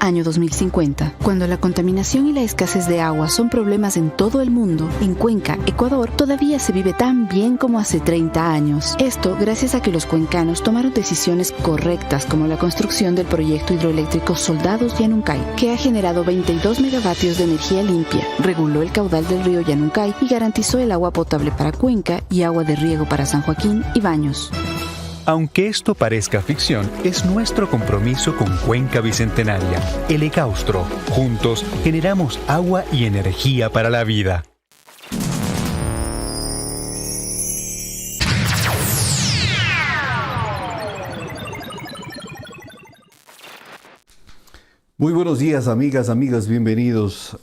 año 2050. Cuando la contaminación y la escasez de agua son problemas en todo el mundo, en Cuenca, Ecuador, todavía se vive tan bien como hace 30 años. Esto gracias a que los cuencanos tomaron decisiones correctas, como la construcción del proyecto hidroeléctrico Soldados Yanuncay, que ha generado 22 megavatios de energía limpia, reguló el caudal del río Yanuncay y garantizó el agua potable para Cuenca y agua de riego para San Joaquín y Baños. Aunque esto parezca ficción, es nuestro compromiso con Cuenca Bicentenaria, el Ecaustro. Juntos generamos agua y energía para la vida. Muy buenos días, amigas, bienvenidos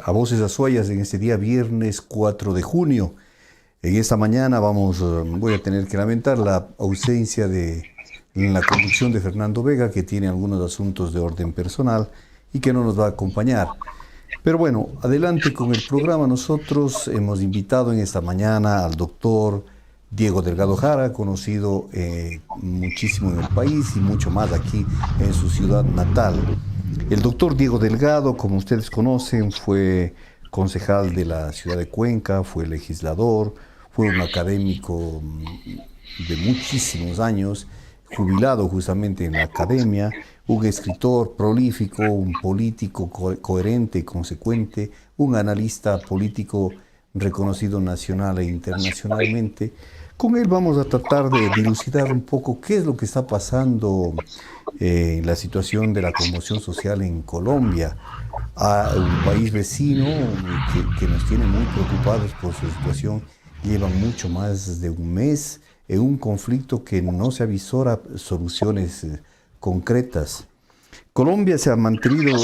a Voces Azuayas en este día viernes 4 de junio. En esta mañana voy a tener que lamentar la ausencia en la conducción de Fernando Vega, que tiene algunos asuntos de orden personal y que no nos va a acompañar. Pero bueno, adelante con el programa. Nosotros hemos invitado en esta mañana al doctor Diego Delgado Jara, conocido muchísimo en el país y mucho más aquí en su ciudad natal. El doctor Diego Delgado, como ustedes conocen, fue concejal de la ciudad de Cuenca, fue legislador, fue un académico de muchísimos años, jubilado justamente en la academia, un escritor prolífico, un político coherente y consecuente, un analista político reconocido nacional e internacionalmente. Con él vamos a tratar de dilucidar un poco qué es lo que está pasando en la situación de la conmoción social en Colombia, a un país vecino que nos tiene muy preocupados por su situación. Lleva mucho más de un mes en un conflicto que no se avisora soluciones concretas. Colombia se ha mantenido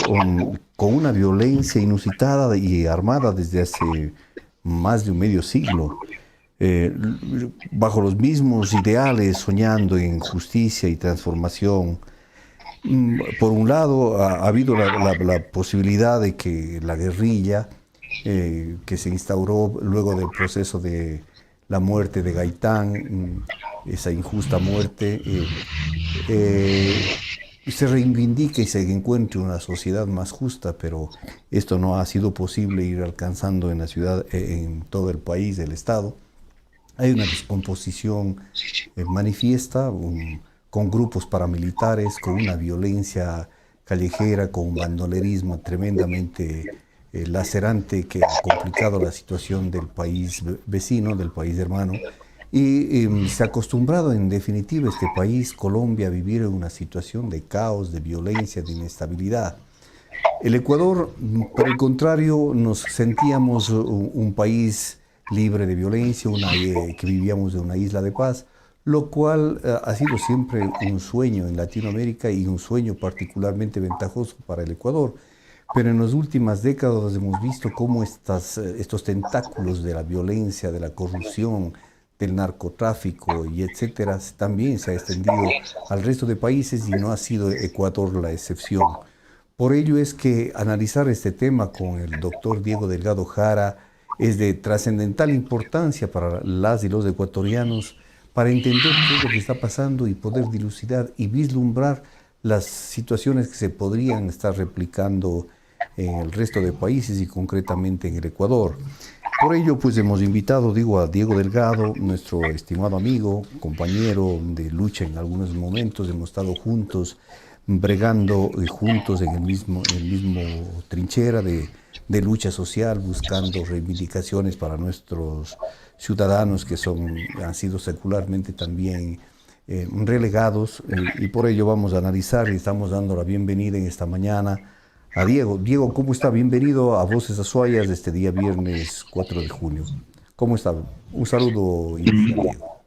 con una violencia inusitada y armada desde hace más de un medio siglo, bajo los mismos ideales, soñando en justicia y transformación. Por un lado, ha habido la posibilidad de que la guerrilla, que se instauró luego del proceso de la muerte de Gaitán, esa injusta muerte, se reivindique y se encuentre una sociedad más justa, pero esto no ha sido posible ir alcanzando en la ciudad, en todo el país, el Estado. Hay una descomposición manifiesta, con grupos paramilitares, con una violencia callejera, con un bandolerismo tremendamente lacerante que ha complicado la situación del país vecino, del país hermano, y se ha acostumbrado en definitiva este país, Colombia, a vivir en una situación de caos, de violencia, de inestabilidad. El Ecuador, por el contrario, nos sentíamos un país libre de violencia, que vivíamos en una isla de paz, lo cual ha sido siempre un sueño en Latinoamérica y un sueño particularmente ventajoso para el Ecuador. Pero en las últimas décadas hemos visto cómo estos tentáculos de la violencia, de la corrupción, del narcotráfico y etcétera, también se ha extendido al resto de países y no ha sido Ecuador la excepción. Por ello es que analizar este tema con el doctor Diego Delgado Jara es de trascendental importancia para las y los ecuatorianos, para entender qué es lo que está pasando y poder dilucidar y vislumbrar las situaciones que se podrían estar replicando en el resto de países y concretamente en el Ecuador. Por ello, pues hemos invitado, a Diego Delgado, nuestro estimado amigo, compañero de lucha en algunos momentos. Hemos estado juntos, bregando juntos en el mismo trinchera de lucha social, buscando reivindicaciones para nuestros ciudadanos que han sido secularmente también relegados, y por ello vamos a analizar y estamos dando la bienvenida en esta mañana a Diego. Diego, ¿cómo está? Bienvenido a Voces Azuayas de este día viernes 4 de junio. ¿Cómo está? Un saludo inicial, Diego.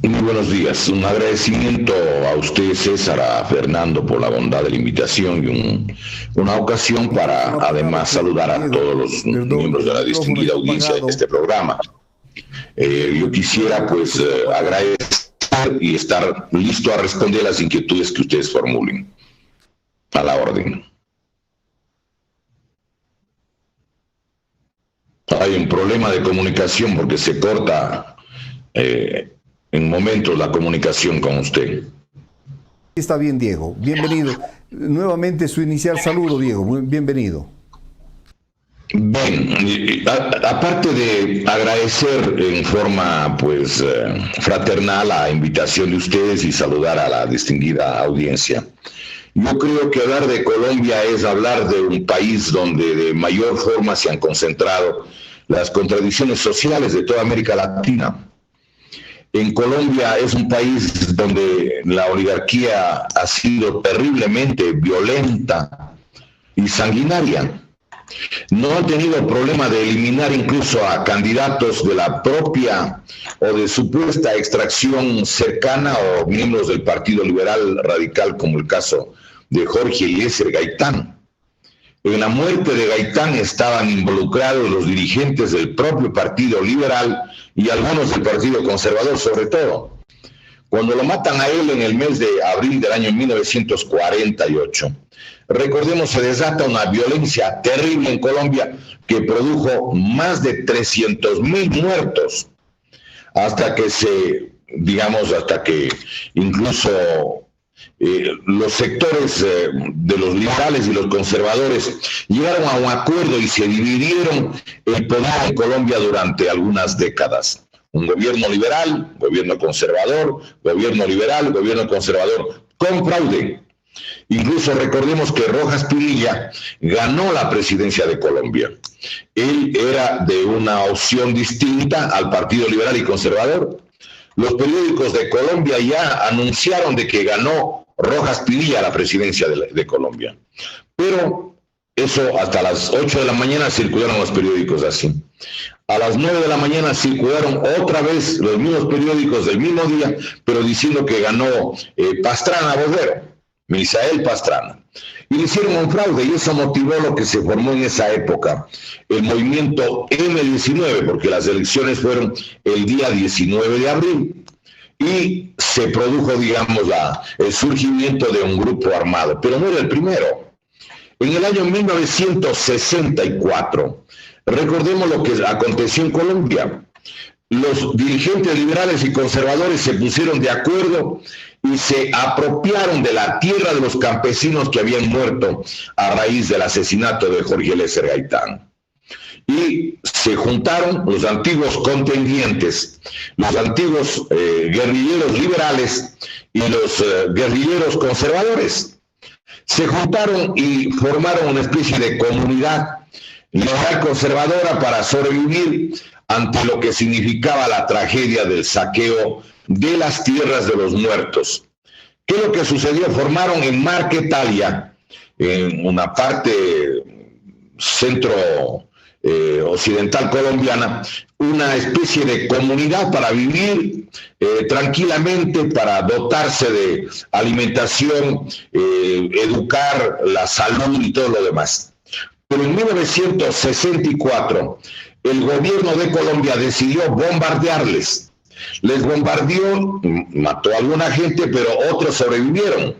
Muy buenos días. Un agradecimiento a usted, César, a Fernando, por la bondad de la invitación y una ocasión para además saludar a todos los miembros de la distinguida audiencia de este programa. Yo quisiera pues agradecer y estar listo a responder las inquietudes que ustedes formulen. A la orden. Hay un problema de comunicación porque se corta en momentos la comunicación con usted. Está bien, Diego. Bienvenido. Nuevamente su inicial saludo, Diego. Bienvenido. Bien, aparte de agradecer en forma pues fraternal la invitación de ustedes y saludar a la distinguida audiencia, yo creo que hablar de Colombia es hablar de un país donde de mayor forma se han concentrado las contradicciones sociales de toda América Latina. En Colombia es un país donde la oligarquía ha sido terriblemente violenta y sanguinaria. No han tenido problema de eliminar incluso a candidatos de la propia o de supuesta extracción cercana o miembros del Partido Liberal Radical, como el caso de Jorge Eliezer Gaitán. En la muerte de Gaitán estaban involucrados los dirigentes del propio Partido Liberal y algunos del Partido Conservador, sobre todo. Cuando lo matan a él en el mes de abril del año 1948, recordemos, se desata una violencia terrible en Colombia que produjo más de 300,000 muertos, hasta que incluso los sectores de los liberales y los conservadores llegaron a un acuerdo y se dividieron el poder en Colombia durante algunas décadas. Un gobierno liberal, gobierno conservador, gobierno liberal, gobierno conservador, con fraude. Incluso recordemos que Rojas Pinilla ganó la presidencia de Colombia. Él era de una opción distinta al Partido Liberal y Conservador. Los periódicos de Colombia ya anunciaron de que ganó Rojas Pinilla la presidencia de Colombia. Pero eso hasta las 8 de la mañana circularon los periódicos así. A las 9 de la mañana circularon otra vez los mismos periódicos del mismo día, pero diciendo que ganó Pastrana Botero, Misael Pastrana. Y le hicieron un fraude y eso motivó lo que se formó en esa época, el movimiento M19, porque las elecciones fueron el día 19 de abril. Y se produjo, digamos, el surgimiento de un grupo armado, pero no era el primero. En el año 1964, recordemos lo que aconteció en Colombia. Los dirigentes liberales y conservadores se pusieron de acuerdo y se apropiaron de la tierra de los campesinos que habían muerto a raíz del asesinato de Jorge Eliezer Gaitán. Y se juntaron los antiguos contendientes, los antiguos guerrilleros liberales y los guerrilleros conservadores. Se juntaron y formaron una especie de comunidad liberal conservadora para sobrevivir ante lo que significaba la tragedia del saqueo de las tierras de los muertos. ¿Qué es lo que sucedió? Formaron en Marquetalia, en una parte centro occidental colombiana, una especie de comunidad para vivir tranquilamente, para dotarse de alimentación, educar, la salud y todo lo demás. Pero en 1964 el gobierno de Colombia decidió bombardearles. Les bombardeó, mató a alguna gente, pero otros sobrevivieron.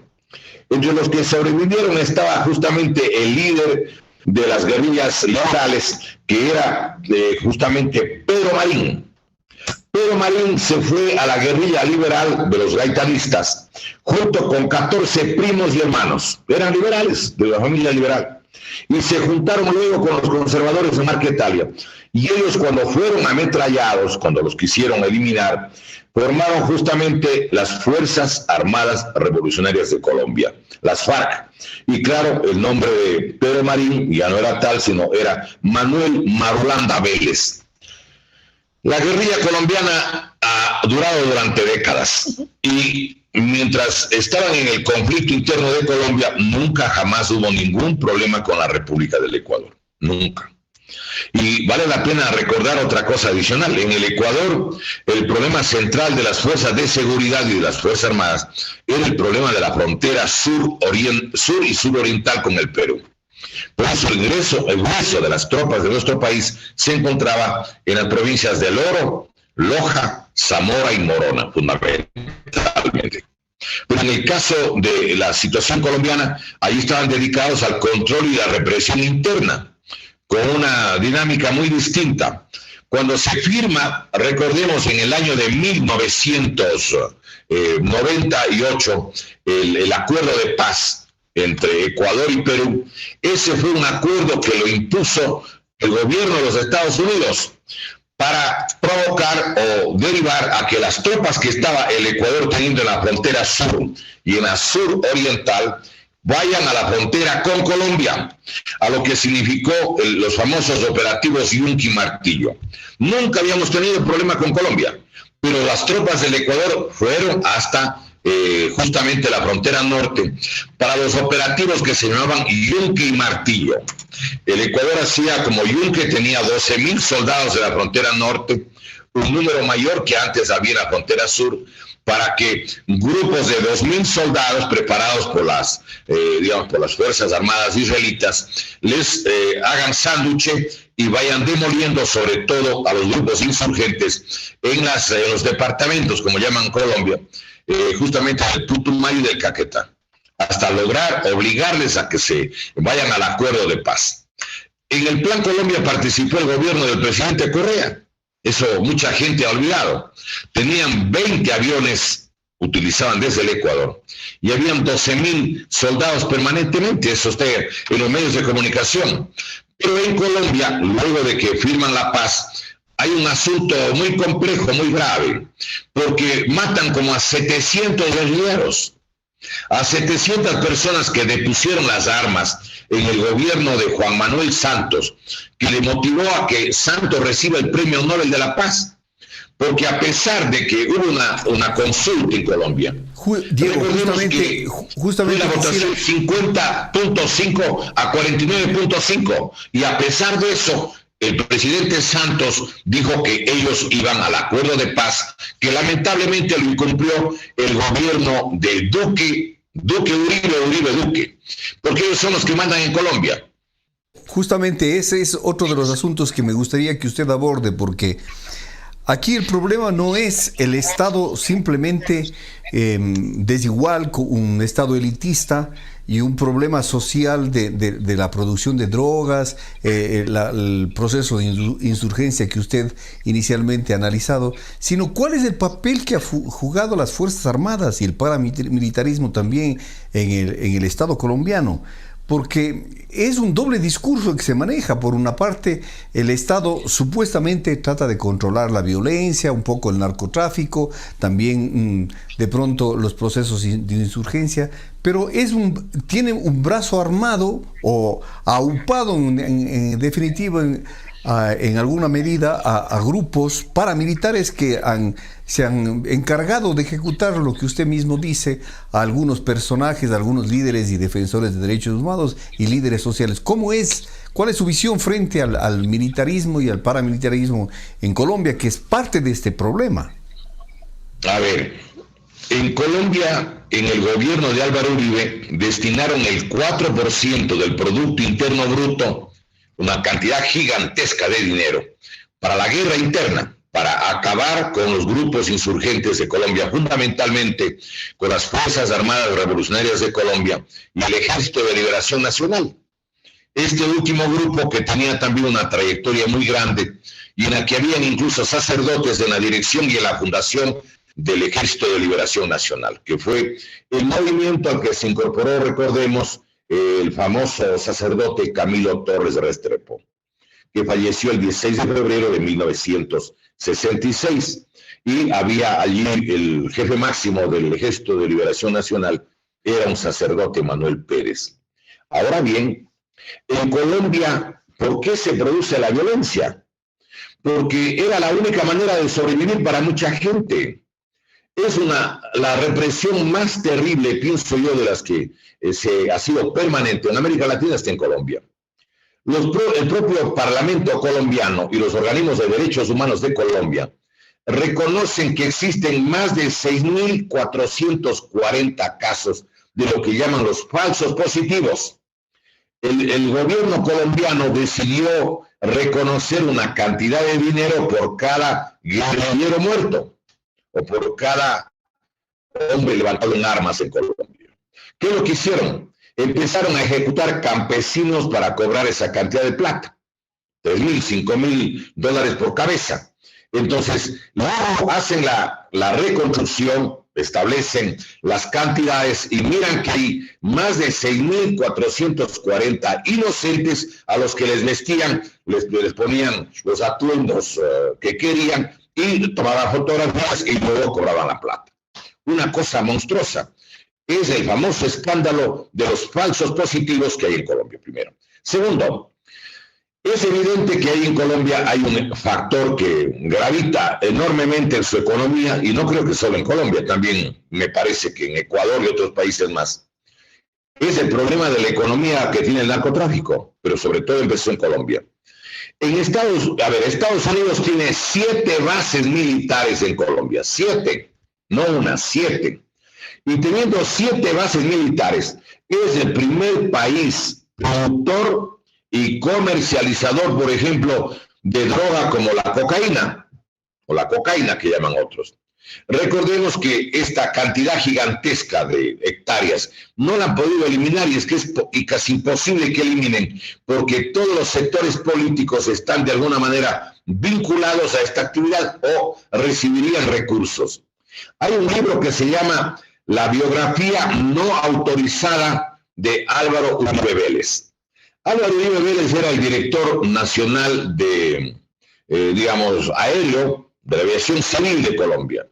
Entre los que sobrevivieron estaba justamente el líder de las guerrillas liberales, que era justamente Pedro Marín. Pedro Marín se fue a la guerrilla liberal de los gaitanistas, junto con 14 primos y hermanos. Eran liberales, de la familia liberal. Y se juntaron luego con los conservadores de Marquetalia. Y ellos, cuando fueron ametrallados, cuando los quisieron eliminar, formaron justamente las Fuerzas Armadas Revolucionarias de Colombia, las FARC. Y claro, el nombre de Pedro Marín ya no era tal, sino era Manuel Marulanda Vélez. La guerrilla colombiana ha durado durante décadas y mientras estaban en el conflicto interno de Colombia, nunca jamás hubo ningún problema con la República del Ecuador, nunca. Y vale la pena recordar otra cosa adicional. En el Ecuador, el problema central de las fuerzas de seguridad y de las Fuerzas Armadas era el problema de la frontera sur y suroriental con el Perú. Por eso el grueso de las tropas de nuestro país se encontraba en las provincias del Oro, Loja, Zamora y Morona, fundamentalmente. Pero en el caso de la situación colombiana, ahí estaban dedicados al control y la represión interna, con una dinámica muy distinta, Cuando se firma, recordemos, en el año de 1998, el acuerdo de paz entre Ecuador y Perú, ese fue un acuerdo que lo impuso el gobierno de los Estados Unidos para provocar o derivar a que las tropas que estaba el Ecuador teniendo en la frontera sur y en la sur oriental vayan a la frontera con Colombia, a lo que significó los famosos operativos Yunque y Martillo. Nunca habíamos tenido problema con Colombia, pero las tropas del Ecuador fueron hasta justamente la frontera norte para los operativos que se llamaban Yunque y Martillo. El Ecuador hacía como Yunque, tenía 12,000 soldados de la frontera norte, un número mayor que antes había en la frontera sur, para que grupos de 2,000 soldados preparados por las Fuerzas Armadas israelitas les hagan sándwiche y vayan demoliendo sobre todo a los grupos insurgentes en los departamentos, como llaman Colombia, justamente del Putumayo y del Caquetá, hasta lograr obligarles a que se vayan al acuerdo de paz. En el Plan Colombia participó el gobierno del presidente Correa. Eso mucha gente ha olvidado. Tenían 20 aviones, utilizaban desde el Ecuador, y habían 12,000 soldados permanentemente, eso está en los medios de comunicación. Pero en Colombia, luego de que firman la paz, hay un asunto muy complejo, muy grave, porque matan como a 700 guerrilleros, a 700 personas que depusieron las armas en el gobierno de Juan Manuel Santos, que le motivó a que Santos reciba el Premio Nobel de la Paz, porque a pesar de que hubo una consulta en Colombia, Diego, justamente la votación 50.5 a 49.5, y a pesar de eso, el presidente Santos dijo que ellos iban al acuerdo de paz, que lamentablemente lo incumplió el gobierno del Uribe Duque, porque ellos son los que mandan en Colombia. Justamente ese es otro de los asuntos que me gustaría que usted aborde, porque aquí el problema no es el Estado simplemente desigual, un Estado elitista y un problema social de la producción de drogas, el proceso de insurgencia que usted inicialmente ha analizado, sino cuál es el papel que ha jugado las Fuerzas Armadas y el paramilitarismo también en el Estado colombiano. Porque es un doble discurso que se maneja. Por una parte, el Estado supuestamente trata de controlar la violencia, un poco el narcotráfico, también de pronto los procesos de insurgencia, pero tiene un brazo armado o aupado en definitiva en alguna medida a grupos paramilitares que se han encargado de ejecutar lo que usted mismo dice, a algunos personajes, a algunos líderes y defensores de derechos humanos y líderes sociales. ¿Cuál es su visión frente al militarismo y al paramilitarismo en Colombia, que es parte de este problema? A ver, en Colombia, en el gobierno de Álvaro Uribe, destinaron el 4% del Producto Interno Bruto, una cantidad gigantesca de dinero, para la guerra interna, para acabar con los grupos insurgentes de Colombia, fundamentalmente con las Fuerzas Armadas Revolucionarias de Colombia y el Ejército de Liberación Nacional. Este último grupo, que tenía también una trayectoria muy grande y en la que habían incluso sacerdotes en la dirección y en la fundación del Ejército de Liberación Nacional, que fue el movimiento al que se incorporó, recordemos, el famoso sacerdote Camilo Torres Restrepo, que falleció el 16 de febrero de 1966, y había allí el jefe máximo del Ejército de Liberación Nacional, era un sacerdote, Manuel Pérez. Ahora bien, en Colombia, ¿por qué se produce la violencia? Porque era la única manera de sobrevivir para mucha gente. Es la represión más terrible, pienso yo, de las que ha sido permanente en América Latina hasta en Colombia. El propio Parlamento colombiano y los organismos de derechos humanos de Colombia reconocen que existen más de 6.440 casos de lo que llaman los falsos positivos. El gobierno colombiano decidió reconocer una cantidad de dinero por cada guerrillero muerto o por cada hombre levantado en armas en Colombia. ¿Qué es lo que hicieron? Empezaron a ejecutar campesinos para cobrar esa cantidad de plata. $3,000, $5,000 por cabeza. Entonces, luego hacen la reconstrucción, establecen las cantidades y miran que hay más de 6,440 inocentes a los que les vestían, les ponían los atuendos que querían y tomaban fotografías y luego cobraban la plata. Una cosa monstruosa. Es el famoso escándalo de los falsos positivos que hay en Colombia, primero. Segundo, es evidente que ahí en Colombia hay un factor que gravita enormemente en su economía, y no creo que solo en Colombia, también me parece que en Ecuador y otros países más. Es el problema de la economía que tiene el narcotráfico, pero sobre todo empezó en Colombia. Estados Unidos tiene 7 bases militares en Colombia, 7, no una, 7. Y teniendo 7 bases militares, es el primer país productor y comercializador, por ejemplo, de droga como la cocaína, o la cocaína que llaman otros. Recordemos que esta cantidad gigantesca de hectáreas no la han podido eliminar, y es que es casi imposible que eliminen, porque todos los sectores políticos están de alguna manera vinculados a esta actividad o recibirían recursos. Hay un libro que se llama La biografía no autorizada de Álvaro Uribe Vélez. Álvaro Uribe Vélez era el director nacional de, aéreo, de la aviación civil de Colombia.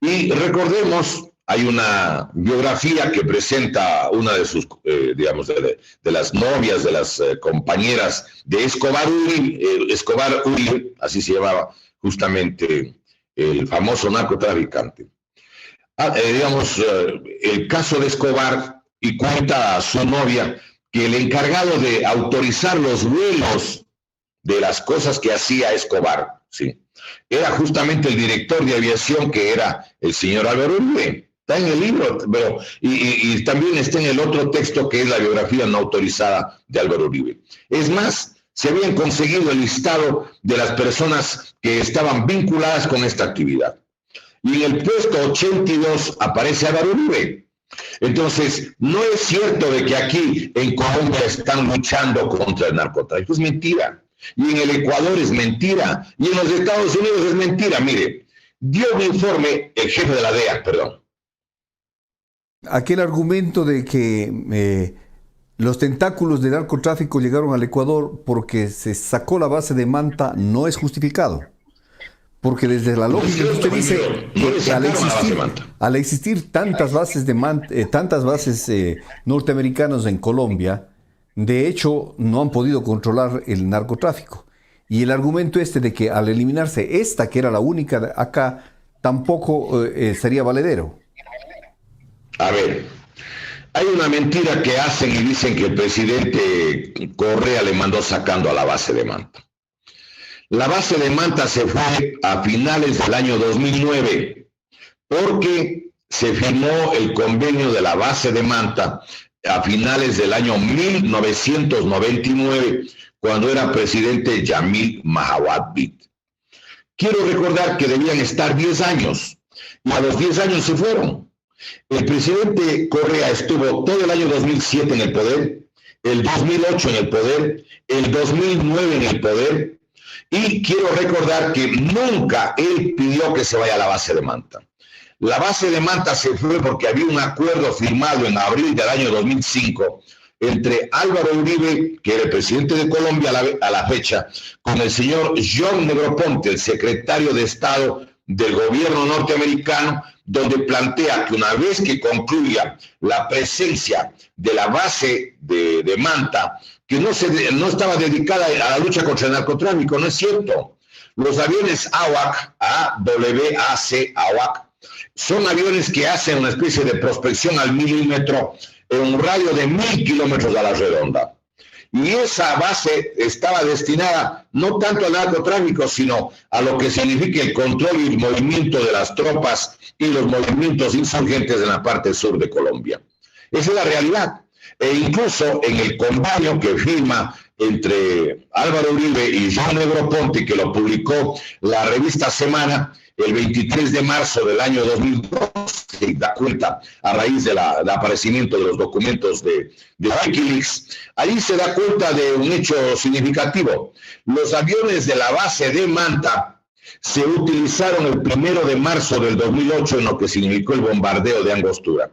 Y recordemos, hay una biografía que presenta una de sus, de las novias, de las compañeras de Escobar Uribe, así se llamaba justamente el famoso narcotraficante. El caso de Escobar, y cuenta a su novia que el encargado de autorizar los vuelos de las cosas que hacía Escobar, ¿sí?, era justamente el director de aviación, que era el señor Álvaro Uribe. Está en el libro, pero, y también está en el otro texto, que es la biografía no autorizada de Álvaro Uribe. Es más, se habían conseguido el listado de las personas que estaban vinculadas con esta actividad. Y en el puesto 82 aparece Álvaro Uribe. Entonces, no es cierto de que aquí en Colombia están luchando contra el narcotráfico, es mentira. Y en el Ecuador es mentira. Y en los Estados Unidos es mentira. Mire, dio un informe el jefe de la DEA, perdón. Aquel argumento de que los tentáculos del narcotráfico llegaron al Ecuador porque se sacó la base de Manta no es justificado. Porque desde la lógica que usted dice que al existir tantas bases norteamericanas en Colombia, de hecho no han podido controlar el narcotráfico. Y el argumento de que al eliminarse esta, que era la única acá, tampoco sería valedero. A ver, hay una mentira que hacen y dicen que el presidente Correa le mandó sacando a la base de Manta. La base de Manta se fue a finales del año 2009, porque se firmó el convenio de la base de Manta a finales del año 1999, cuando era presidente Yamil Mahawadbit. Quiero recordar que debían estar 10 años, y a los 10 años se fueron. El presidente Correa estuvo todo el año 2007 en el poder, el 2008 en el poder, el 2009 en el poder, y quiero recordar que nunca él pidió que se vaya a la base de Manta. La base de Manta se fue porque había un acuerdo firmado en abril del año 2005 entre Álvaro Uribe, que era el presidente de Colombia a la fecha, con el señor John Negroponte, el secretario de Estado del gobierno norteamericano, donde plantea que una vez que concluya la presencia de la base de Manta, que no estaba dedicada a la lucha contra el narcotráfico, no es cierto. Los aviones AWAC, AWAC, son aviones que hacen una especie de prospección al milímetro en un radio de 1,000 kilómetros a la redonda. Y esa base estaba destinada no tanto al narcotráfico, sino a lo que significa el control y el movimiento de las tropas y los movimientos insurgentes en la parte sur de Colombia. Esa es la realidad. E incluso en el convenio que firma entre Álvaro Uribe y John Negroponte, que lo publicó la revista Semana, el 23 de marzo del año 2002, se da cuenta a raíz del aparecimiento de los documentos de Wikileaks. Allí se da cuenta de un hecho significativo. Los aviones de la base de Manta se utilizaron el 1 de marzo del 2008 en lo que significó el bombardeo de Angostura.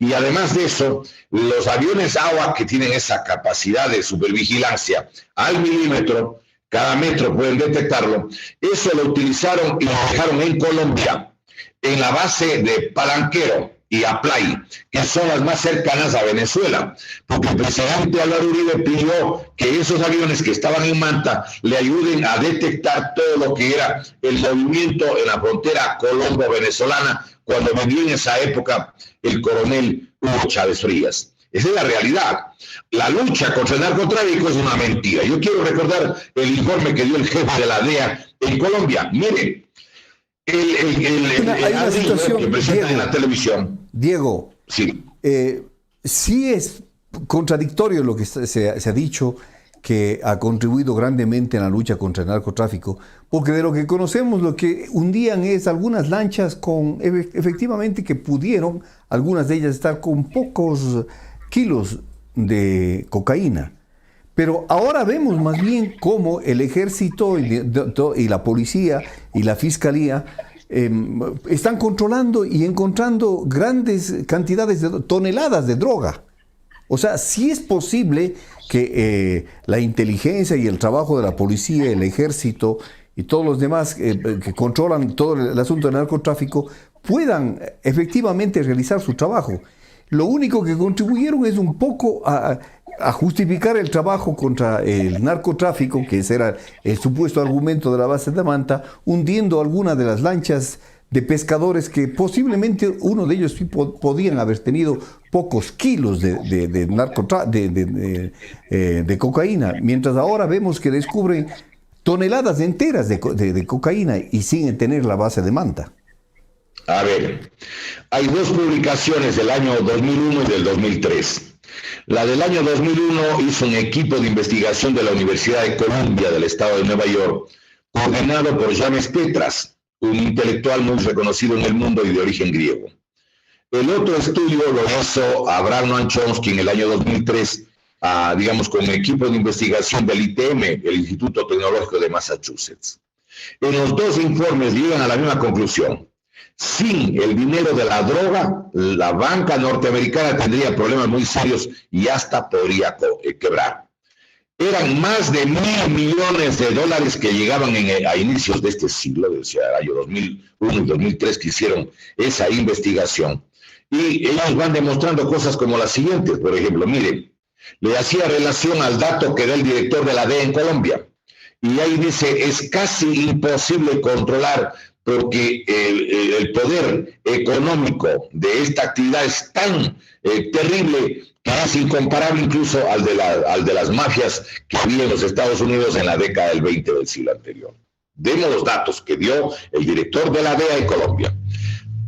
Y además de eso, los aviones AWACS, que tienen esa capacidad de supervigilancia al milímetro, cada metro pueden detectarlo, eso lo utilizaron y lo dejaron en Colombia, en la base de Palanquero y Aplay, que son las más cercanas a Venezuela, porque el presidente Álvaro Uribe pidió que esos aviones que estaban en Manta le ayuden a detectar todo lo que era el movimiento en la frontera colombo-venezolana, cuando vivía en esa época el coronel Hugo Chávez Frías. Esa es la realidad. La lucha contra el narcotráfico es una mentira. Yo quiero recordar el informe que dio el jefe de la DEA en Colombia. Miren, hay una situación que presentan en la televisión. Diego, sí, sí es contradictorio lo que se ha dicho, que ha contribuido grandemente en la lucha contra el narcotráfico, porque de lo que conocemos, lo que hundían es algunas lanchas con, efectivamente, que pudieron, algunas de ellas, estar con pocos kilos de cocaína. Pero ahora vemos más bien cómo el ejército y la policía y la fiscalía están controlando y encontrando grandes cantidades de toneladas de droga. O sea, sí es posible que la inteligencia y el trabajo de la policía, el ejército y todos los demás que controlan todo el asunto del narcotráfico puedan efectivamente realizar su trabajo. Lo único que contribuyeron es un poco a justificar el trabajo contra el narcotráfico, que ese era el supuesto argumento de la base de Manta, hundiendo algunas de las lanchas de pescadores que posiblemente uno de ellos sí podían haber tenido pocos kilos de cocaína, mientras ahora vemos que descubren toneladas enteras de cocaína y sin tener la base de Manta. A ver, hay dos publicaciones del año 2001 y del 2003. La del año 2001 hizo un equipo de investigación de la Universidad de Columbia del estado de Nueva York, coordinado por James Petras, un intelectual muy reconocido en el mundo y de origen griego. El otro estudio lo hizo Abraham Noam Chomsky en el año 2003, con un equipo de investigación del ITM, el Instituto Tecnológico de Massachusetts. En los dos informes llegan a la misma conclusión. Sin el dinero de la droga, la banca norteamericana tendría problemas muy serios y hasta podría quebrar. Eran más de $1.000 millones que llegaban a inicios de este siglo, del año 2001 y 2003, que hicieron esa investigación. Y ellos van demostrando cosas como las siguientes. Por ejemplo, miren, le hacía relación al dato que da el director de la DEA en Colombia. Y ahí dice, es casi imposible controlar porque el poder económico de esta actividad es tan terrible que es incomparable incluso al de las mafias que había en los Estados Unidos en la década del 20 del siglo anterior. Demos los datos que dio el director de la DEA en Colombia.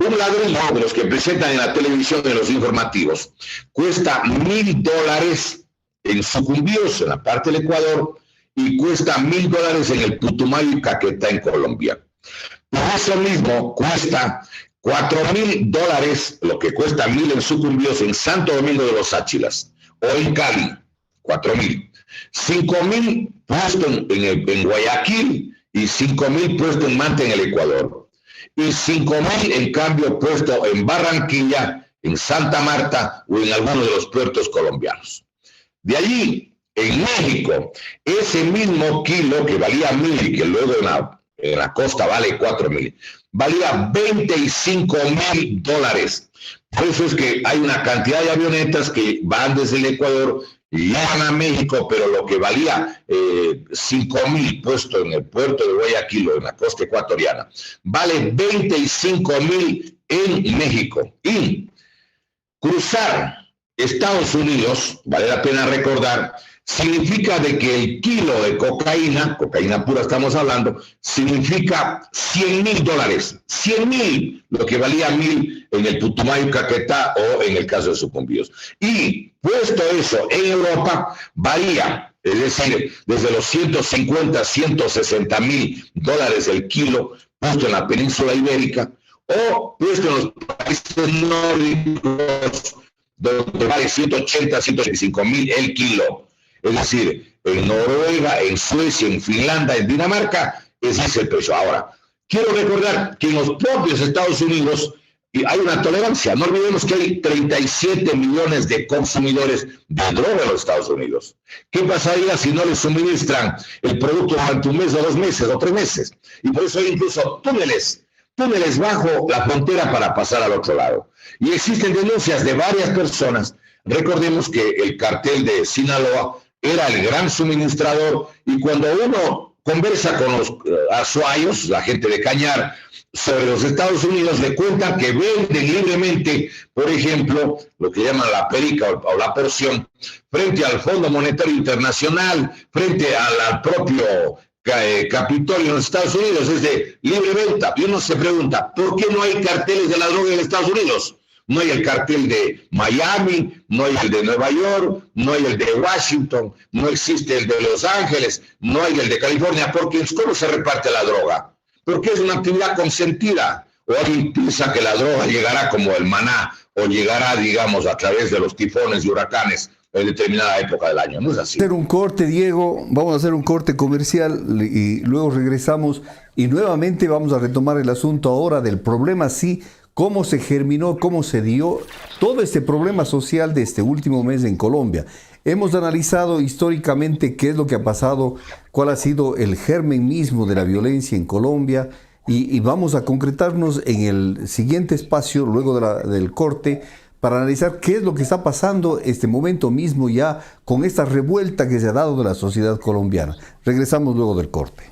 Un ladrillo de los que presentan en la televisión en los informativos cuesta $1.000 en Sucumbíos, en la parte del Ecuador, y cuesta $1.000 en el Putumayo y Caquetá, en Colombia. Por eso mismo cuesta $4.000, lo que cuesta 1.000 en Sucumbíos, en Santo Domingo de los Áchilas, o en Cali, 4.000. 5.000 puesto en Guayaquil y 5.000 puesto en Manta, en el Ecuador. Y 5.000 en cambio puesto en Barranquilla, en Santa Marta o en alguno de los puertos colombianos. De allí, en México, ese mismo kilo que valía 1.000 y que luego en la costa vale 4.000, valía $25.000. Por eso es que hay una cantidad de avionetas que van desde el Ecuador y llegan a México, pero lo que valía 5.000 puesto en el puerto de Guayaquil o en la costa ecuatoriana, vale $25.000 en México. Y cruzar Estados Unidos, vale la pena recordar, significa de que el kilo de cocaína pura estamos hablando, significa $100.000, $100.000, lo que valía 1.000 en el Putumayo, Caquetá o en el caso de Sucumbíos. Y puesto eso en Europa, varía, es decir, desde los $150.000, $160.000 el kilo, puesto en la península ibérica, o puesto en los países nórdicos, donde vale 180, 185 mil el kilo. Es decir, en Noruega, en Suecia, en Finlandia, en Dinamarca, ese es el precio. Ahora, quiero recordar que en los propios Estados Unidos hay una tolerancia. No olvidemos que hay 37 millones de consumidores de droga en los Estados Unidos. ¿Qué pasaría si no les suministran el producto durante un mes o 2 meses o 3 meses? Y por eso hay incluso túneles bajo la frontera para pasar al otro lado. Y existen denuncias de varias personas. Recordemos que el cartel de Sinaloa era el gran suministrador, y cuando uno conversa con los azuayos, la gente de Cañar, sobre los Estados Unidos, le cuentan que venden libremente, por ejemplo, lo que llaman la perica o la porción, frente al Fondo Monetario Internacional, frente al propio Capitolio en los Estados Unidos. Es de libre venta. Y uno se pregunta, ¿por qué no hay carteles de la droga en Estados Unidos? No hay el cartel de Miami, no hay el de Nueva York, no hay el de Washington, no existe el de Los Ángeles, no hay el de California, porque ¿cómo se reparte la droga? Porque es una actividad consentida. O alguien piensa que la droga llegará como el maná, o llegará, digamos, a través de los tifones y huracanes en determinada época del año. No es así. Hacer un corte, Diego, vamos a hacer un corte comercial y luego regresamos y nuevamente vamos a retomar el asunto ahora del problema, sí, cómo se germinó, cómo se dio todo este problema social de este último mes en Colombia. Hemos analizado históricamente qué es lo que ha pasado, cuál ha sido el germen mismo de la violencia en Colombia, y vamos a concretarnos en el siguiente espacio, luego del corte, para analizar qué es lo que está pasando este momento mismo ya con esta revuelta que se ha dado de la sociedad colombiana. Regresamos luego del corte.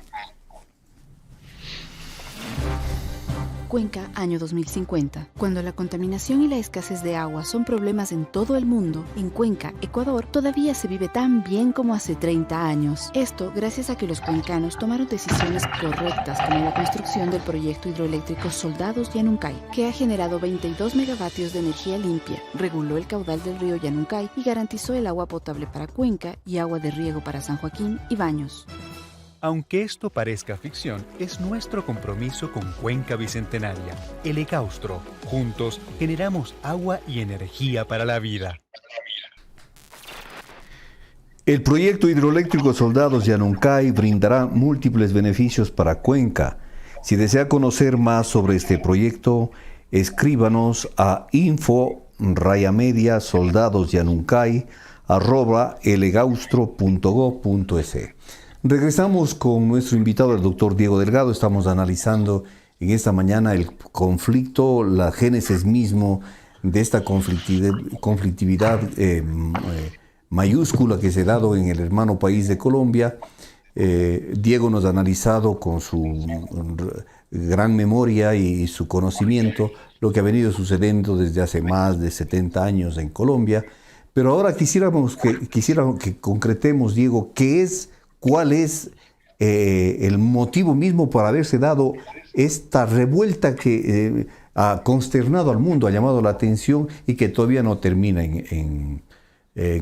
Cuenca, año 2050. Cuando la contaminación y la escasez de agua son problemas en todo el mundo, en Cuenca, Ecuador, todavía se vive tan bien como hace 30 años. Esto gracias a que los cuencanos tomaron decisiones correctas, como la construcción del proyecto hidroeléctrico Soldados Yanuncay, que ha generado 22 megavatios de energía limpia, reguló el caudal del río Yanuncay y garantizó el agua potable para Cuenca y agua de riego para San Joaquín y Baños. Aunque esto parezca ficción, es nuestro compromiso con Cuenca Bicentenaria, el Ecaustro. Juntos generamos agua y energía para la vida. El proyecto hidroeléctrico Soldados Yanuncay brindará múltiples beneficios para Cuenca. Si desea conocer más sobre este proyecto, escríbanos a info@soldadosyanuncay@elegaustro.go.es. Regresamos con nuestro invitado, el doctor Diego Delgado. Estamos analizando en esta mañana el conflicto, la génesis mismo de esta conflictividad mayúscula que se ha dado en el hermano país de Colombia. Diego nos ha analizado con su gran memoria y su conocimiento lo que ha venido sucediendo desde hace más de 70 años en Colombia. Pero ahora quisiera que concretemos, Diego, ¿cuál es el motivo mismo para haberse dado esta revuelta que ha consternado al mundo, ha llamado la atención y que todavía no termina en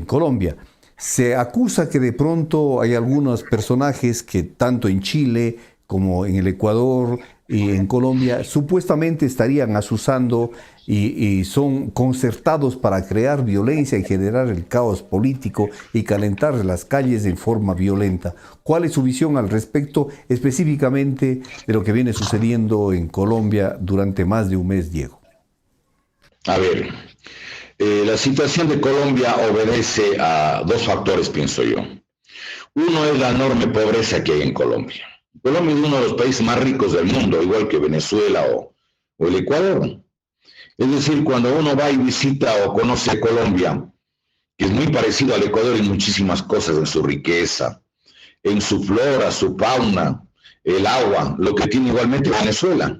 Colombia? Se acusa que de pronto hay algunos personajes que tanto en Chile como en el Ecuador y en Colombia supuestamente estarían azuzando y son concertados para crear violencia y generar el caos político y calentar las calles en forma violenta. ¿Cuál es su visión al respecto, específicamente de lo que viene sucediendo en Colombia durante más de un mes, Diego? A ver, la situación de Colombia obedece a 2 factores, pienso yo. Uno es la enorme pobreza que hay en Colombia. Colombia es uno de los países más ricos del mundo, igual que Venezuela o el Ecuador. Es decir, cuando uno va y visita o conoce Colombia, que es muy parecido al Ecuador en muchísimas cosas, en su riqueza, en su flora, su fauna, el agua, lo que tiene igualmente Venezuela.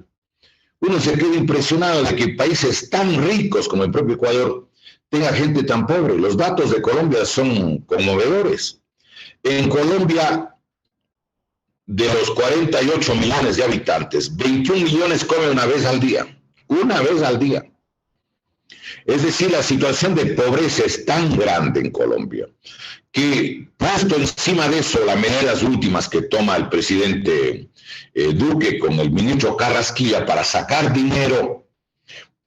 Uno se queda impresionado de que países tan ricos como el propio Ecuador tenga gente tan pobre. Los datos de Colombia son conmovedores. En Colombia, de los 48 millones de habitantes, 21 millones comen una vez al día. Una vez al día. Es decir, la situación de pobreza es tan grande en Colombia que, puesto encima de eso las medidas últimas que toma el presidente Duque con el ministro Carrasquilla para sacar dinero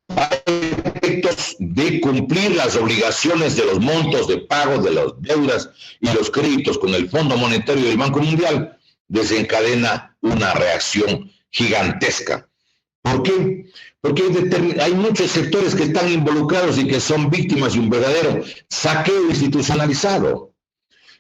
para efectos de cumplir las obligaciones de los montos de pago de las deudas y los créditos con el Fondo Monetario del Banco Mundial, desencadena una reacción gigantesca. ¿Por qué? Porque hay muchos sectores que están involucrados y que son víctimas de un verdadero saqueo institucionalizado.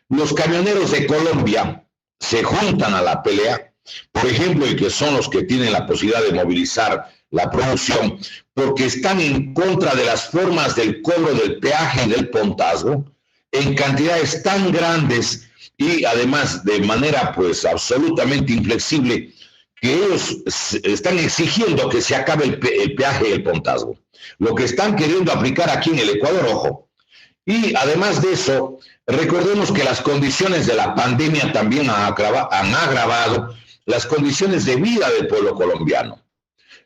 Los camioneros de Colombia se juntan a la pelea, por ejemplo, y que son los que tienen la posibilidad de movilizar la producción, porque están en contra de las formas del cobro del peaje y del pontazgo en cantidades tan grandes y además de manera pues absolutamente inflexible, que ellos están exigiendo que se acabe el peaje y el pontazgo. Lo que están queriendo aplicar aquí en el Ecuador, ojo. Y además de eso, recordemos que las condiciones de la pandemia también han agravado las condiciones de vida del pueblo colombiano.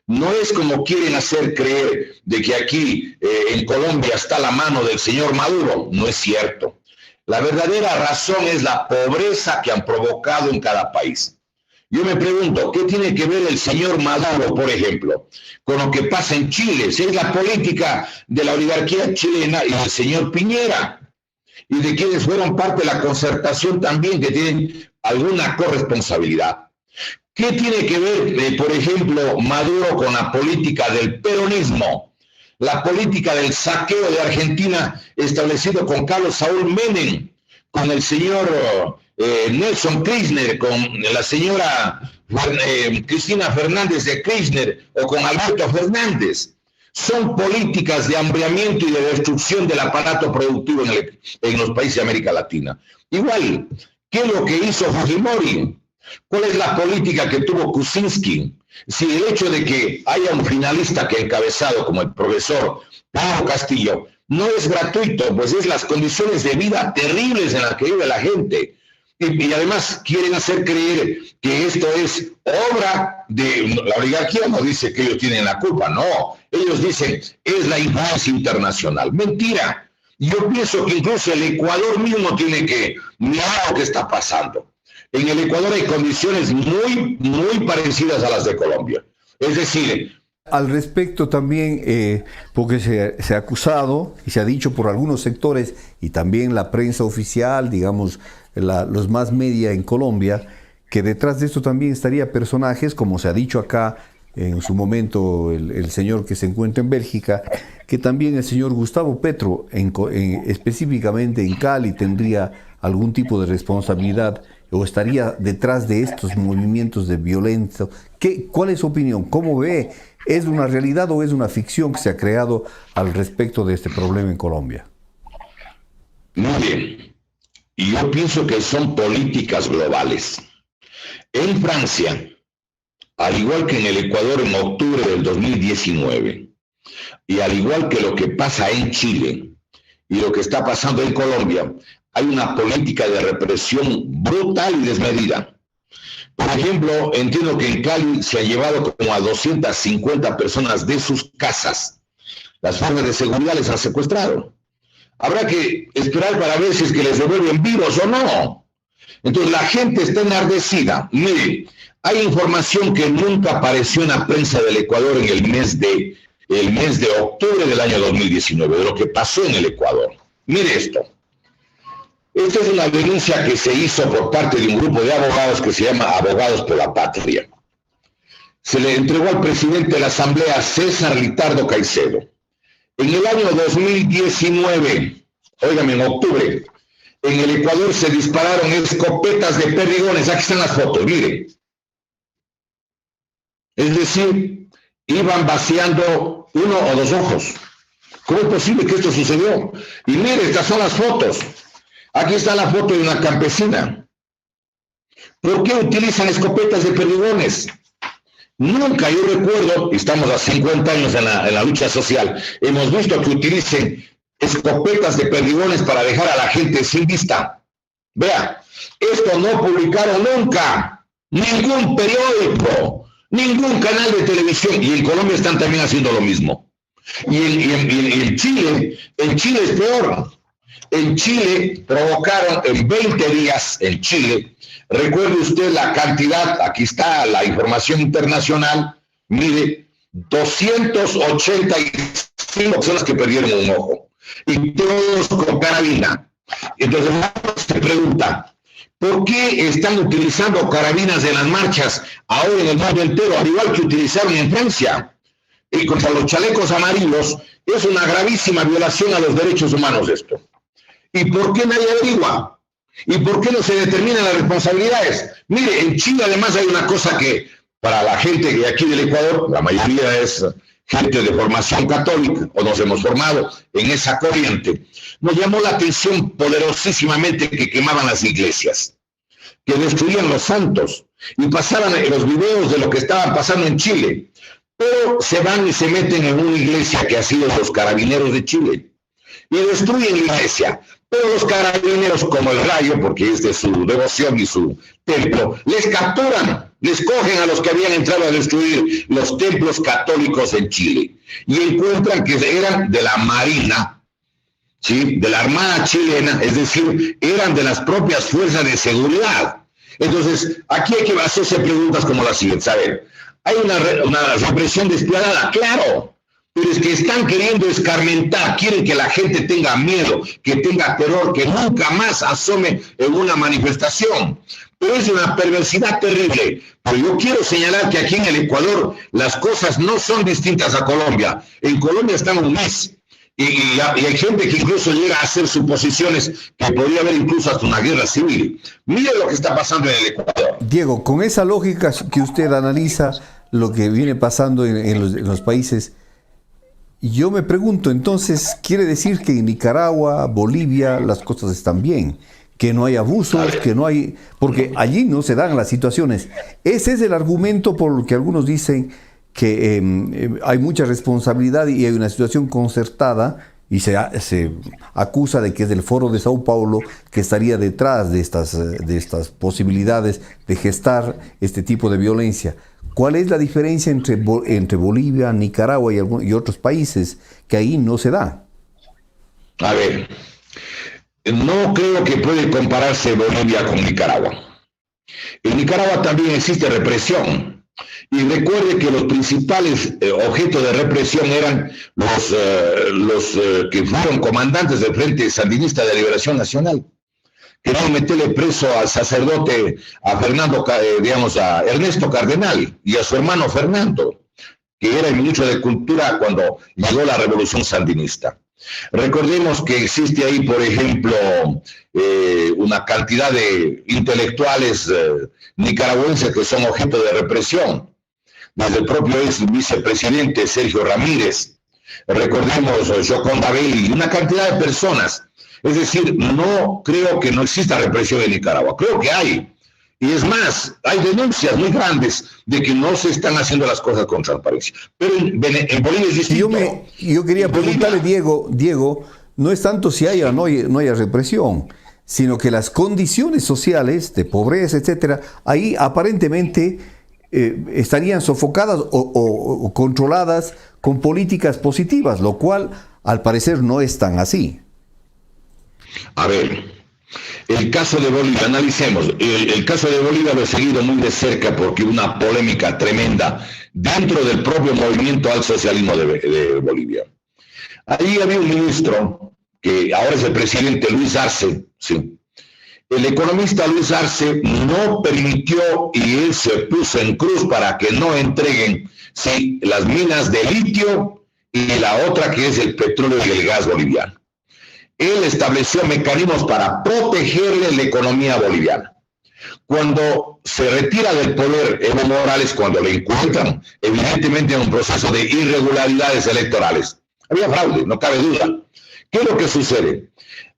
No es como quieren hacer creer de que aquí en Colombia está la mano del señor Maduro, no es cierto. La verdadera razón es la pobreza que han provocado en cada país. Yo me pregunto, ¿qué tiene que ver el señor Maduro, por ejemplo, con lo que pasa en Chile? Si es la política de la oligarquía chilena y del señor Piñera, y de quienes fueron parte de la concertación también, que tienen alguna corresponsabilidad. ¿Qué tiene que ver, por ejemplo, Maduro con la política del peronismo? La política del saqueo de Argentina establecido con Carlos Saúl Menem, con el señor Nelson Kirchner, con la señora Cristina Fernández de Kirchner o con Alberto Fernández. Son políticas de hambriamiento y de destrucción del aparato productivo en los países de América Latina. Igual, ¿qué es lo que hizo Fujimori? ¿Cuál es la política que tuvo Kuczynski? Si el hecho de que haya un finalista que ha encabezado como el profesor Pablo Castillo no es gratuito, pues es las condiciones de vida terribles en las que vive la gente. Y además quieren hacer creer que esto es obra de la oligarquía. No dice que ellos tienen la culpa, no. Ellos dicen, es la influencia internacional. Mentira. Yo pienso que incluso el Ecuador mismo tiene que mirar lo que está pasando. En el Ecuador hay condiciones muy parecidas a las de Colombia. Es decir... Al respecto también, porque se ha acusado y se ha dicho por algunos sectores y también la prensa oficial, digamos, los más media en Colombia, que detrás de esto también estaría personajes, como se ha dicho acá en su momento el señor que se encuentra en Bélgica, que también el señor Gustavo Petro, específicamente en Cali, tendría algún tipo de responsabilidad o estaría detrás de estos movimientos de violencia. ¿Cuál es su opinión? ¿Cómo ve? ¿Es una realidad o es una ficción que se ha creado al respecto de este problema en Colombia? Muy bien. Y yo pienso que son políticas globales. En Francia, al igual que en el Ecuador en octubre del 2019, y al igual que lo que pasa en Chile y lo que está pasando en Colombia, hay una política de represión brutal y desmedida. Por ejemplo, entiendo que en Cali se ha llevado como a 250 personas de sus casas. Las fuerzas de seguridad les han secuestrado. Habrá que esperar para ver si es que les devuelven vivos o no. Entonces la gente está enardecida. Mire, hay información que nunca apareció en la prensa del Ecuador en el mes de octubre del año 2019, de lo que pasó en el Ecuador. Mire esto. Esta es una denuncia que se hizo por parte de un grupo de abogados que se llama Abogados por la Patria. Se le entregó al presidente de la Asamblea, César Litardo Caicedo. En el año 2019, óigame, en octubre, en el Ecuador se dispararon escopetas de perdigones. Aquí están las fotos, miren. Es decir, iban vaciando uno o dos ojos. ¿Cómo es posible que esto sucedió? Y mire, estas son las fotos. Aquí está la foto de una campesina. ¿Por qué utilizan escopetas de perdigones? Nunca, yo recuerdo, estamos a 50 años en la lucha social, hemos visto que utilicen escopetas de perdigones para dejar a la gente sin vista. Vea, esto no publicaron nunca, ningún periódico, ningún canal de televisión, y en Colombia están también haciendo lo mismo. Y en Chile es peor. En Chile provocaron en 20 días, en Chile, recuerde usted la cantidad, aquí está la información internacional, mire, 285 personas que perdieron un ojo, y todos con carabina. Entonces se pregunta, ¿por qué están utilizando carabinas en las marchas ahora en el mundo entero, al igual que utilizaron en Francia? Y contra los chalecos amarillos, es una gravísima violación a los derechos humanos esto. ¿Y por qué nadie averigua? ¿Y por qué no se determinan las responsabilidades? Mire, en Chile además hay una cosa que para la gente de aquí del Ecuador, la mayoría es gente de formación católica, o nos hemos formado en esa corriente, nos llamó la atención poderosísimamente que quemaban las iglesias, que destruían los santos, y pasaban los videos de lo que estaba pasando en Chile, pero se van y se meten en una iglesia que ha sido los carabineros de Chile, y destruyen la iglesia. Pero los carabineros, como el rayo, porque es de su devoción y su templo, les capturan, les cogen a los que habían entrado a destruir los templos católicos en Chile y encuentran que eran de la Marina, ¿sí?, de la Armada chilena, es decir, eran de las propias fuerzas de seguridad. Entonces, aquí hay que hacerse preguntas como las siguientes. A ver, ¿hay una represión despiadada? ¡Claro! Pero es que están queriendo escarmentar, quieren que la gente tenga miedo, que tenga terror, que nunca más asome en una manifestación. Pero es una perversidad terrible. Pero yo quiero señalar que aquí en el Ecuador las cosas no son distintas a Colombia. En Colombia están un mes. Y hay gente que incluso llega a hacer suposiciones que podría haber incluso hasta una guerra civil. Mire lo que está pasando en el Ecuador. Diego, con esa lógica que usted analiza lo que viene pasando en los países, yo me pregunto, entonces, ¿quiere decir que en Nicaragua, Bolivia, las cosas están bien? Que no hay abusos, que no hay... Porque allí no se dan las situaciones. Ese es el argumento por el que algunos dicen que hay mucha responsabilidad y hay una situación concertada y se acusa de que es el Foro de Sao Paulo que estaría detrás de estas posibilidades de gestar este tipo de violencia. ¿Cuál es la diferencia entre Bolivia, Nicaragua y otros países que ahí no se da? A ver, no creo que puede compararse Bolivia con Nicaragua. En Nicaragua también existe represión. Y recuerde que los principales objetos de represión eran los que fueron comandantes del Frente Sandinista de Liberación Nacional. Querían meterle preso al sacerdote, a Ernesto Cardenal y a su hermano Fernando, que era el ministro de Cultura cuando llegó la Revolución Sandinista. Recordemos que existe ahí, por ejemplo, una cantidad de intelectuales nicaragüenses que son objeto de represión, desde el propio ex vicepresidente Sergio Ramírez, recordemos Joconda Belli, y una cantidad de personas. Es decir, no creo que no exista represión en Nicaragua, creo que hay. Y es más, hay denuncias muy grandes de que no se están haciendo las cosas con transparencia. Pero en Bolivia es distinto. Yo quería preguntarle, Diego, no es tanto si haya o no haya represión, sino que las condiciones sociales de pobreza, etcétera, ahí aparentemente estarían sofocadas o controladas con políticas positivas, lo cual al parecer no es tan así. A ver, el caso de Bolivia, analicemos. El caso de Bolivia lo he seguido muy de cerca porque hubo una polémica tremenda dentro del propio movimiento al socialismo de Bolivia. Allí había un ministro, que ahora es el presidente, Luis Arce, sí. El economista Luis Arce no permitió y él se puso en cruz para que no entreguen las minas de litio y la otra que es el petróleo y el gas boliviano. Él estableció mecanismos para protegerle la economía boliviana. Cuando se retira del poder Evo Morales, cuando le encuentran, evidentemente en un proceso de irregularidades electorales, había fraude, no cabe duda. ¿Qué es lo que sucede?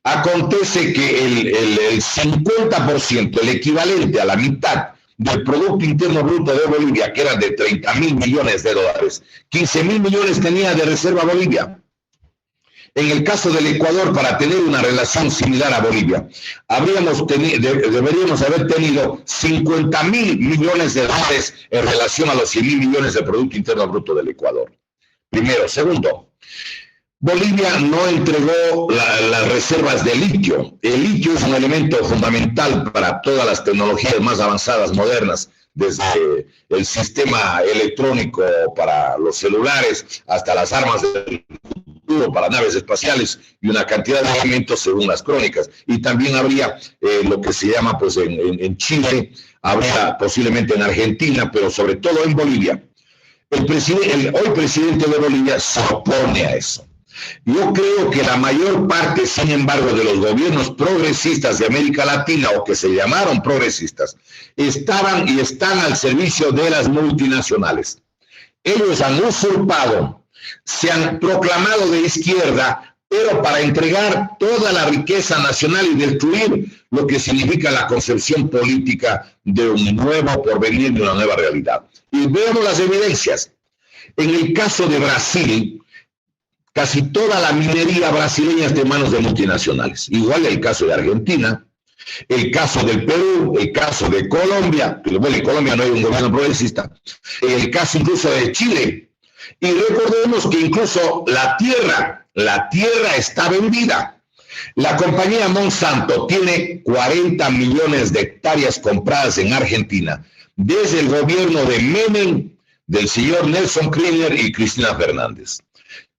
Acontece que el 50%, el equivalente a la mitad del Producto Interno Bruto de Bolivia, que era de 30.000 millones de dólares, 15.000 millones tenía de reserva Bolivia. En el caso del Ecuador, para tener una relación similar a Bolivia, deberíamos haber tenido 50.000 millones de dólares en relación a los 100.000 millones de Producto Interno Bruto del Ecuador. Primero. Segundo, Bolivia no entregó las reservas de litio. El litio es un elemento fundamental para todas las tecnologías más avanzadas, modernas, desde el sistema electrónico para los celulares hasta las armas del futuro para naves espaciales y una cantidad de elementos según las crónicas. Y también habría lo que se llama pues en Chile, habría posiblemente en Argentina, pero sobre todo en Bolivia. El hoy presidente de Bolivia se opone a eso. Yo creo que la mayor parte, sin embargo, de los gobiernos progresistas de América Latina, o que se llamaron progresistas, estaban y están al servicio de las multinacionales. Ellos han usurpado, se han proclamado de izquierda, pero para entregar toda la riqueza nacional y destruir lo que significa la concepción política de un nuevo porvenir, de una nueva realidad. Y veamos las evidencias. En el caso de Brasil, casi toda la minería brasileña está en manos de multinacionales. Igual el caso de Argentina, el caso del Perú, el caso de Colombia, pero bueno, en Colombia no hay un gobierno progresista, el caso incluso de Chile. Y recordemos que incluso la tierra está vendida. La compañía Monsanto tiene 40 millones de hectáreas compradas en Argentina, desde el gobierno de Menem, del señor Nelson Kirchner y Cristina Fernández.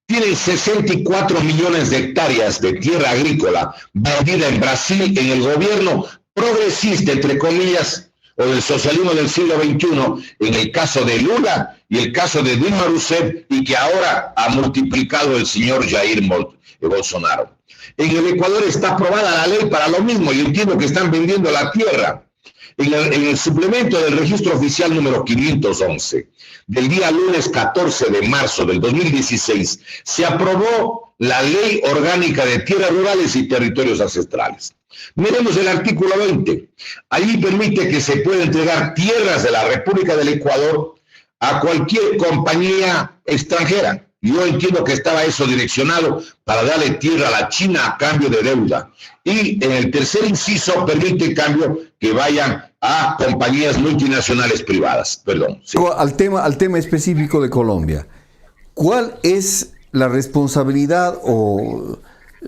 Tienen 64 millones de hectáreas de tierra agrícola vendida en Brasil en el gobierno progresista, entre comillas, o del socialismo del siglo XXI, en el caso de Lula y el caso de Dilma Rousseff, y que ahora ha multiplicado el señor Jair Bolsonaro. En el Ecuador está aprobada la ley para lo mismo, y entiendo que están vendiendo la tierra. En el suplemento del registro oficial número 511, del día lunes 14 de marzo del 2016, se aprobó la Ley Orgánica de Tierras Rurales y Territorios Ancestrales. Miremos el artículo 20. Allí permite que se pueda entregar tierras de la República del Ecuador a cualquier compañía extranjera. Yo entiendo que estaba eso direccionado para darle tierra a la China a cambio de deuda. Y en el tercer inciso permite en cambio que vayan a compañías multinacionales privadas. Perdón. Sí. Al tema específico de Colombia, ¿cuál es la responsabilidad o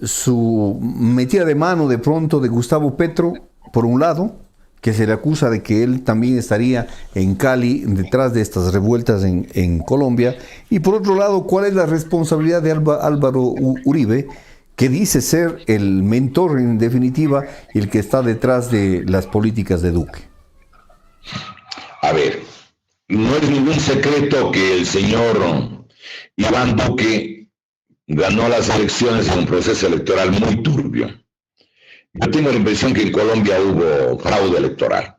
su metida de mano de pronto de Gustavo Petro, por un lado, que se le acusa de que él también estaría en Cali detrás de estas revueltas en Colombia, y por otro lado, cuál es la responsabilidad de Álvaro Uribe, que dice ser el mentor en definitiva, el que está detrás de las políticas de Duque? A ver, no es ningún secreto que el señor Iván Duque ganó las elecciones en un proceso electoral muy turbio. Yo tengo la impresión que en Colombia hubo fraude electoral.